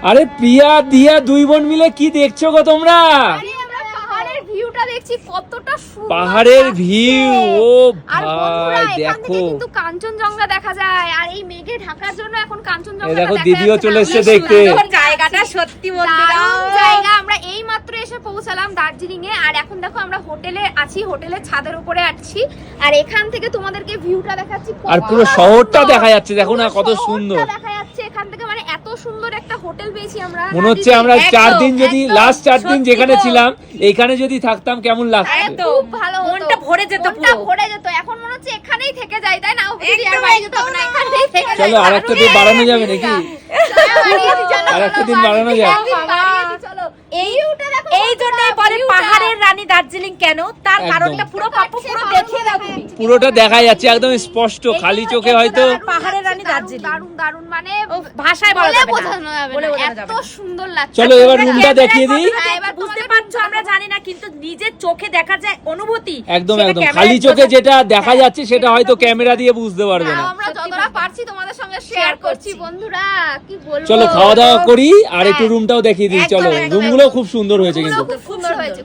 আরে প্রিয়া দিয়া দুই বোন মিলে কি দেখছো গো তোমরা? পাহাড়ের ভিউটা দেখছি কতটা সুন্দর, পাহাড়ের ভিউ, ও আর বন্ধুরা ভাই এখান থেকে দেখো, কিন্তু কাঞ্চনজঙ্ঘা দেখা যায়। আর এই মেঘে ঢাকার জন্য এখন এই কাঞ্চনজঙ্ঘা দেখো দেখা দিদিও যাচ্ছে চলে না। এসেছে কি দেখতে। সুন্দর জায়গাটা সত্যি বন্ধুরা দারুণ জায়গা। আমরা এই মাত্র এসে পৌঁছালাম দার্জিলিং এ, আর এখন দেখো আমরা হোটেলে আছি, হোটেলের ছাদের উপরে আছি, আর এখান থেকে তোমাদেরকে ভিউটা দেখাচ্ছি। আর পুরো কতটা শহরটা সুন্দর। দেখা যাচ্ছে, দেখো না পুরো কত শহরটা সুন্দর দেখা যাচ্ছে এখান থেকে, মানে এত সুন্দর একটা হোটেল পেয়েছি আমরা। মনে হচ্ছে দিদি, আমরা একদম, 4 দিন যদি একদম, লাস্ট 4 দিন সত্যি যেখানে গো। ছিলাম এইখানে যদি থাকতাম কেমন লাগতো। একদম। খুব ভালো হতো। মনটা ভরে যেত মনটা পুরো। ভরে যেত। এখন মনে হচ্ছে এখানেই থেকে যাই, তাই না? দিদি, আর একদম, বাড়ি যেতে হবে না, এখানেই থেকে যাই। চলো আরেকটা দিন বাড়ানো যাবে নাকি? চলো, আরেকটা দিন বাড়ানো যায়। একদিন বাড়িয়ে দিই, চলো। এই ভিউটা দেখো, এই জন্যই কতটা বলে ভিউটা। পাহাড়ের রানী দার্জিলিং কেন, তার একদম। কারণটা পুরো পাপ্পু পুরো দেখিয়ে দাও তুমি। পুরোটা দেখা যাচ্ছে একদম স্পষ্ট, খালি চোখে হয়তো। পাহাড়ের রানী দারুণ, দার্জিলিং। দারুণ, দারুণ, মানে ভাষায় বলা বলে যাবে না। বোঝানো যাবে বলে না, বোঝানো এত যাবে না। সুন্দর লাগছে। চলো এবার রুমটা দেখিয়ে দিই। হ্যাঁ, এবার বুঝতে তোমাদের পারছো আমরা জানি না, কিন্তু নিজের চোখে দেখা যায় অনুভূতি। একদম সেটা একদম ক্যামেরায় খালি চোখে বোঝা- যেটা দেখা যাচ্ছে সেটা হয়তো ক্যামেরা দিয়ে বুঝতে পারবে না। তাও আমরা যতটা পারছি তোমাদের সঙ্গে শেয়ার করছি বন্ধুরা, কি বলবো। চলো খাওয়া দাওয়া করি আর একটু হ্যাঁ। রুমটাও দেখিয়ে দিই। একদম, চলো একদম, রুমগুলো খুব সুন্দর হয়েছে কিন্তু। খুব সুন্দর হয়েছে।